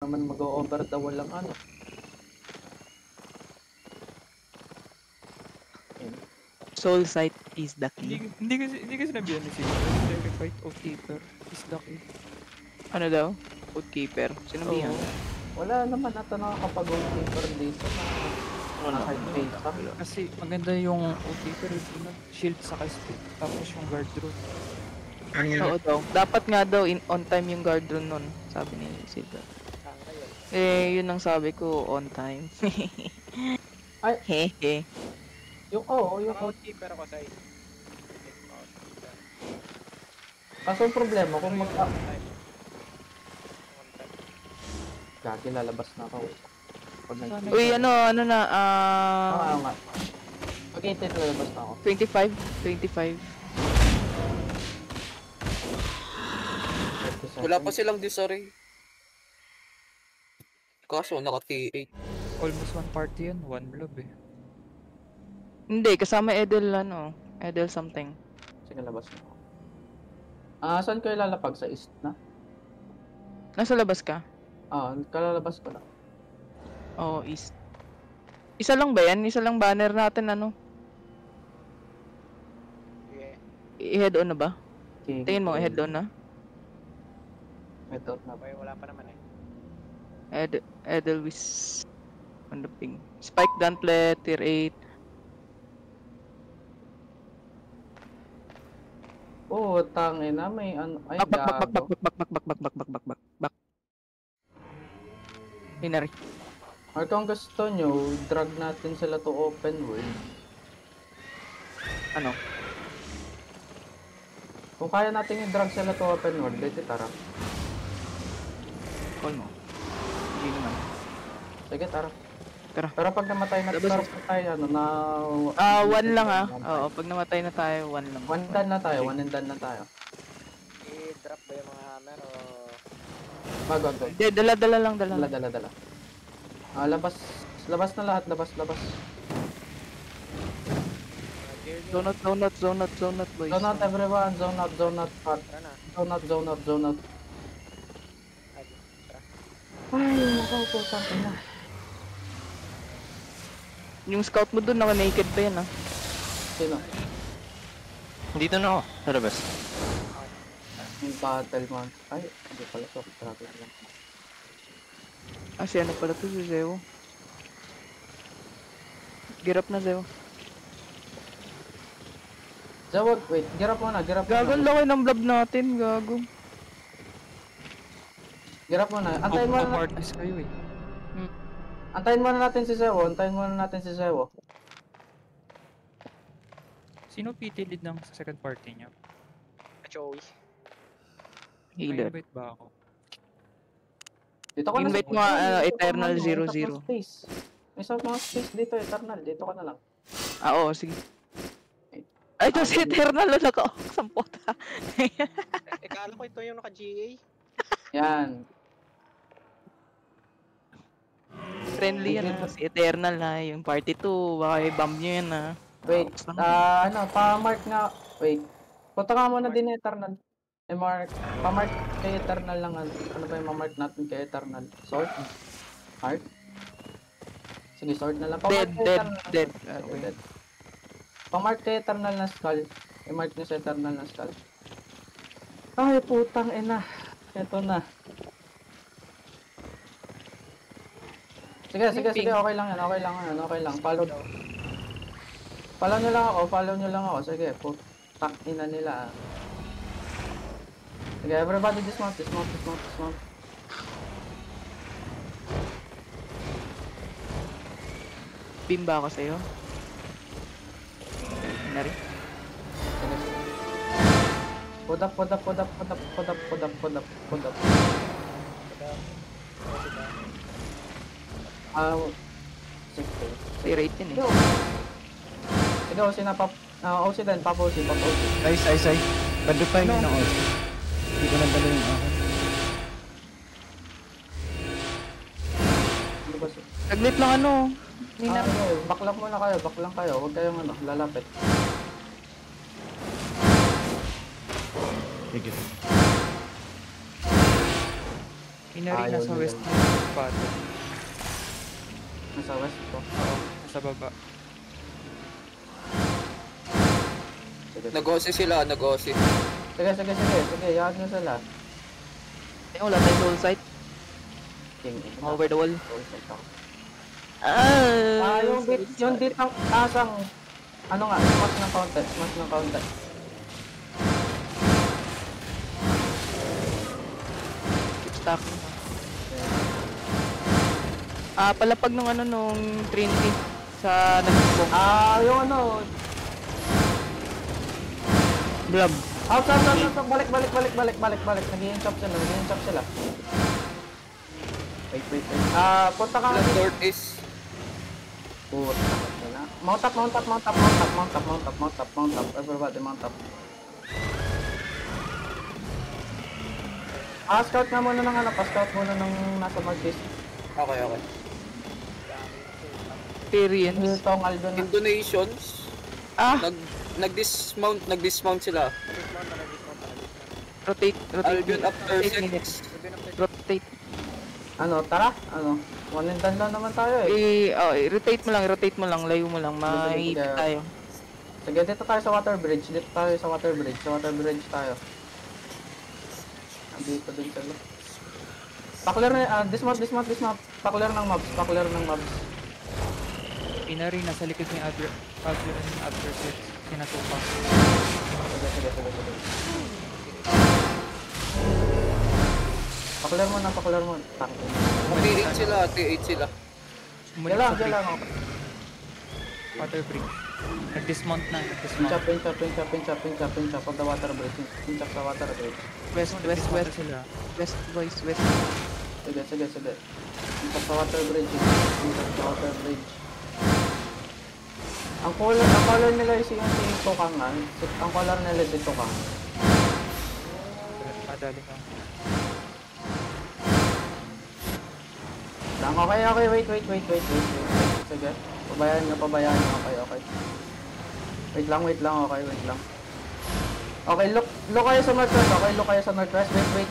naman mag-over the wall lang ano. Soul sight is the key. Hindi kasi sinabihan ni Silver. Verified Oathkeeper is the key. Ano daw? Woodkeeper. Sinabihan. Wala naman ata nakakapag-goalkeeper dito na hard face up. Kasi maganda yung Oathkeeper, shield sa speed, tapos yung guard rune. Oo daw. Dapat nga daw on time yung guard rune nun, sabi ni Silver. Yun ang sabi ko, on time. Ay. Hehe. Yung Outkeeper ako sa kaso ang problema kung Gagi, lalabas na ako. Uy, ano na, nga. Okay, lalabas na ako. 25. Wala pa silang disarray. Kaso, naka-T8. Almost one party yun, one blob eh. Hindi, kasama Edel, Edel something. Sige, labas na ako. Saan kayo lalapag? Sa east na? Nasa labas ka? Kalalabas ko na. Oo, east. Isa lang ba yan? Isa lang banner natin, Yeah. I-head on na ba? Okay. Tingin mo, head on na? Head on na. Wala pa naman eh. Edelweiss on the ping. Spike Gauntlet, tier 8. Oo, tangina, may ano. Ay, gago. Back. Inari. Or kung gusto nyo, drag natin sila to open world. Ano? Kung kaya natin i-drag sila to open world, dito tara. Call mo. Hindi naman. Sige, tara. Tara. Pero pag namatay na tayo, one lang Oo, pag namatay na tayo, one lang. One and done na tayo. I-drop ba yung mga hammer o... Wag. Hindi, dala lang. Dala. Labas na lahat, labas. Zone out, boys. Zone out everyone, zone out. Zone out. Ay, nakaupusan ko na. Yung scout mo dun, naka-naked pa yan, Sino? Dito na ako, sa labas. Yung battle man. Ay, hindi pala to. Grabe lang. Si ano pala to, si Zeo. Girap na, Zeo. Zawag, wait. Girap mo na. Gago, laki ng blob natin, gago. Girap mo na. Antayin mo na. Parties kayo eh. Antayin muna natin si Zewo. Sino PT lead ng second party niya? Joey. Healer. May invite ba ako? Dito ka na. Invite mo Eternal 00. May sa mga space dito, Eternal. Dito ka na lang. Oo, sige. Ay, ito si Eternal na naka-sampota. Kala ko ito yung naka-GA. Yan. Friendly yan si Eternal yung party 2, baka i-bomb nyo yan Wait, pa-mark nga. Wait. Punta ka muna din Eternal. Pa-mark kay Eternal lang. Ano ba yung ma-mark natin kay Eternal? Sword? Heart? Sige, sword na lang. Dead. Okay. Pa-mark kay Eternal na skull. I-mark nyo sa Eternal na skull. Ay, putang ina. Ito na. Sige, okay lang yan. Follow nyo lang ako. Sige, putak ina nila. Sige, everybody dismount. Beam ba ako sa'yo? Inari. Put up. Tier 8 yun eh. Sige, OC na OC din, pop-OC. Ay. Padupay nyo ng OC. Hindi ko nang dala yung ako. Saglit lang Back lang muna kayo, huwag kayong lalapit. Sige. Inari Ayaw nasa nila. west ng battle. Nasa west ko. Oo, nasa baba. Sige, Nag-OC sila, nag-OC. sige, yaan nyo sila. Eh, wala tayong soul sight. King, Over the wall. Yung dit ng asang, ano nga, smash ng counter. Keep stacking. Palapag nung ano nung Trinity sa nag-smoke. Yung ano, Blob. out, balik. Nag-i-chop sila. Wait. Punta ka nga Ilang dito. northeast. Puta na. Mount up. Everybody mount up. Scout nga muna ng ano, pa-scout muna ng nasa northeast. Okay. Experience. Itong Aldon na. Indonations. Nag-dismount sila. Rotate. Albion after 8 minutes. 6. Rotate. Ano, tara? Ano? One and done lang naman tayo eh. Rotate mo lang, layo mo lang, mahihipit Sige. tayo. Sige, dito tayo sa water bridge. Sa water bridge tayo. Dito din sila. Pakler na, dismount. Pakler ng mobs. Inari nasa likod ni Adrian after 6. Sinatupang. Sige. Pakler mo. T8 sila. Umulit Yan sa lang. bridge. Water bridge. Nag-dismount na. Pinch up of the water bridge. Pinch up sa water bridge. West. Sila. West, boys, west. Sige. Pinch up sa water bridge. Ang color nila is yung si Tokang nga. Ang color nila is si Tokang. Madali ka. Okay, wait. Sige. Pabayaan nyo. Okay. Wait lang. Okay, look kayo sa northwest. Wait.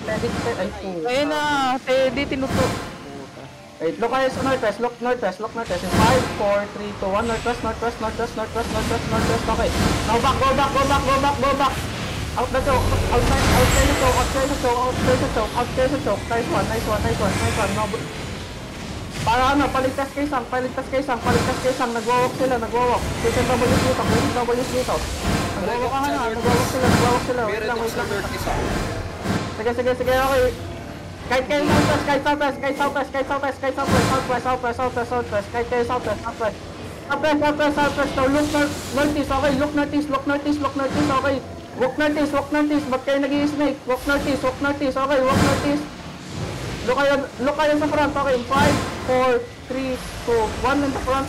Ready. Ay, puta. Ayun na, Teddy, tinuto. Wait, look kayo sa northwest. Look northwest. In 5, 4, 3, 2, 1. Northwest. Okay. Now go back. Out the choke. Outside the choke. Nice one. No, para ano, paligtas kay Sang. Nagwawak sila. Kitchen W's dito. Nagwawak sila. Wait Meron lang. sa northeast. Sige, okay. Kahit kayo southwest. Kahit kayo southwest. Southwest. Now look northeast. Okay, look northeast. Okay. Walk northeast. Ba't kayo nag-i-snake? Walk northeast. Okay, walk northeast. Look kayo sa front. Okay, 5, 4, 3, 2, 1. In the front.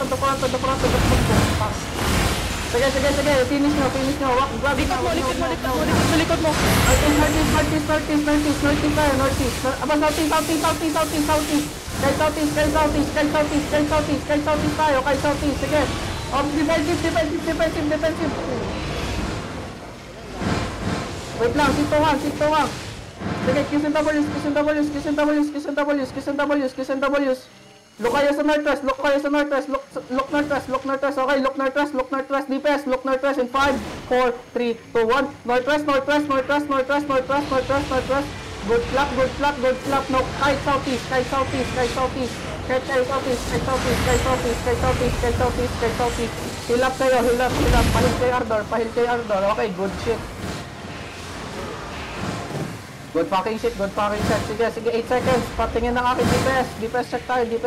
Sige. Finish nyo. Walk. Grab it. Likod mo. Northeast tayo. Aba, southeast. Kay southeast tayo. Sige. Defensive. Wait lang, sit to 1. Sige, Qs and Ws. Look kayo sa northwest. Look northwest. Okay, look northwest. DPS, look northwest in 5, 4, 3, 2, 1. Northwest. Good flap. No, kite southeast. Heal up kayo. Pahil kay Ardor. Okay, good shit. Good fucking shit. Sige, 8 seconds. Patingin ng aking DPS. DPS check tayo. Ready.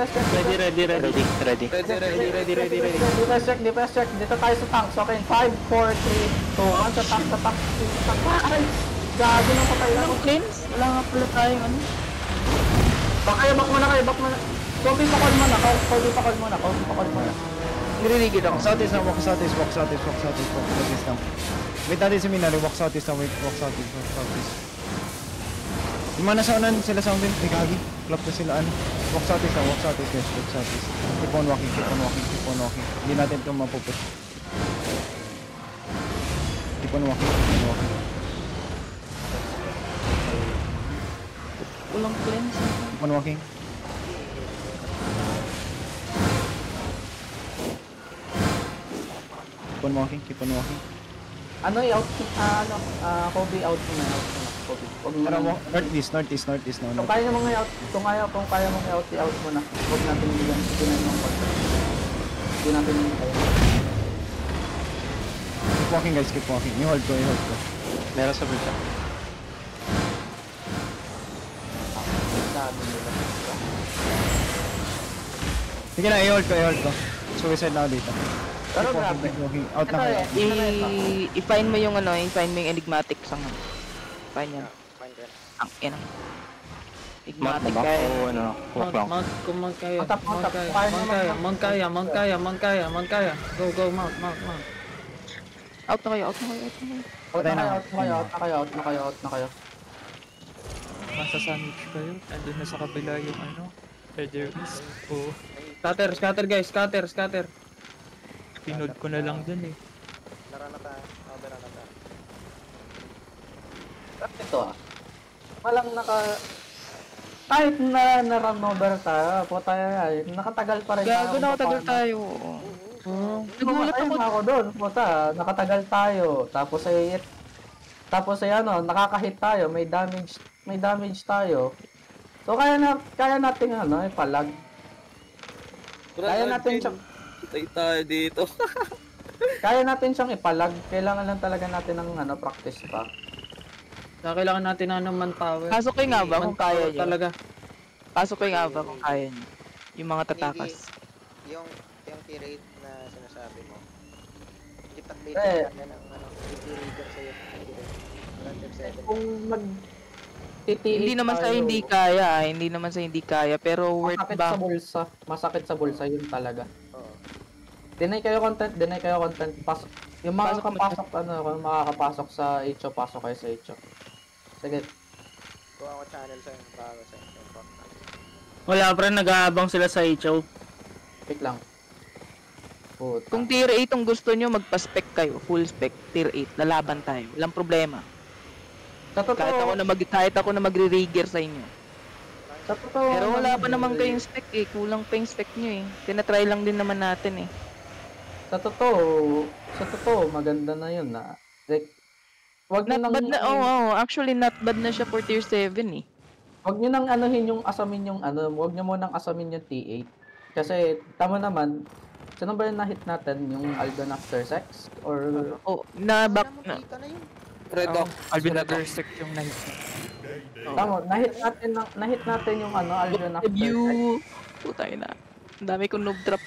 DPS check. Dito tayo sa tanks. Okay, 5, 4, 3, 2, 1. Sa tank. Ay, gago ng patay lang. Anong planes? Wala nga pala tayong ano. Back muna. Kobe pa call muna. Nirigid ako. Southeast lang. Wait natin si Minari. Walk southeast. Yung mga nasa unan sila sa unan. May kagi. Flop na sila. Walk southeast. Keep on walking. Hindi natin ito mapupush. Keep on walking. Walang cleanse. Keep on walking. Keep on walking, keep on walking. Ano i-out, Kobe out mo na, Kobe. Huwag mo Tara, na. northeast now. Kung kaya mong i-out, kung kaya mong i-out mo na. Huwag natin bigyan, bigyan ng pag. Hindi natin kaya. Keep walking guys, keep walking. I-hold ko. Meron sa bulsa. Sabi nila. Sige na, i-hold ko. Suicide na ako dito. Pero Keep grabe. walking. Out na Ito kayo. I-find mo yung ano, i-find mo yung enigmatic sang ano. Find yan. Fine ko yan. Ang ina. Mount Enigmatic ba? kaya. O ano? Walk lang. Mount, kung Mount kaya. Mount up, Mount mount up. kaya. Kaya Mount naman, kaya. mount Mount kaya. Mount kaya. Mount kaya. Mount kaya. Go, Mount. Out na kayo. Out na kayo. Nasa sandwich kayo. Andun na sa kabila yung ano. Feather East. Oo. Scatter guys. Scatter. Pinod ko na lang dun eh. Laro na tayo. Over na tayo. Ito walang kahit na na-run over tayo, puta yan, nakatagal pa rin Gago, nakatagal paano. tayo. Nagulat Ayun, ako. ako doon, puta, nakatagal tayo, tapos ay ano, nakaka-hit tayo, may damage tayo. So kaya natin ano, ipalag. Kaya natin siyang Tayo dito. kaya natin siyang ipalag. Kailangan lang talaga natin ng ano, practice pa. Kailangan natin ng manpower. Pasok kayo nga ba kung kaya nyo? Talaga. Pasok kayo nga ba kung kaya nyo? Yung mga tatakas. Yung T-rate na sinasabi mo. Hindi Eh. updated natin ang ano, T-reader sa'yo. T-rate. Kung titiis Hindi naman sa tayo, hindi kaya, pero worth masakit ba? sa bulsa. Masakit sa bulsa yun talaga. Oo. Deny kayo content. Yung mga Pasok mo makakapasok, kung makakapasok sa HO, pasok kayo sa HO. Sige, Kuha ko channel sa'yo. Bago sa'yo. Wala pre, nag-aabang sila sa HO. pick lang. Puta. Kung tier 8 ang gusto nyo, magpa-spec kayo. Full spec, tier 8. Lalaban tayo. Walang problema. Sa totoo, Kahit ako na magre-rigger sa inyo. sa totoo, Pero wala pa naman eh. kayong spec eh. Kulang pa yung spec nyo eh. Tinatry lang din naman natin eh. Sa totoo, maganda na yun na. Like, wag nyo Not nang, bad na, actually not bad na siya for tier 7 eh. wag nyo nang anuhin yung asamin yung ano, wag nyo munang asamin yung T8. Kasi, tama naman, sino ba yung na-hit natin? Yung Algon After Sex? Or, Oh, na-back Alam mo, na. kita na yun. Redok. Alvin Agersec yung nahit. tama, na-hit natin yung ano, Algon After Sex. Review. Putay na. Ang dami kong noob drop.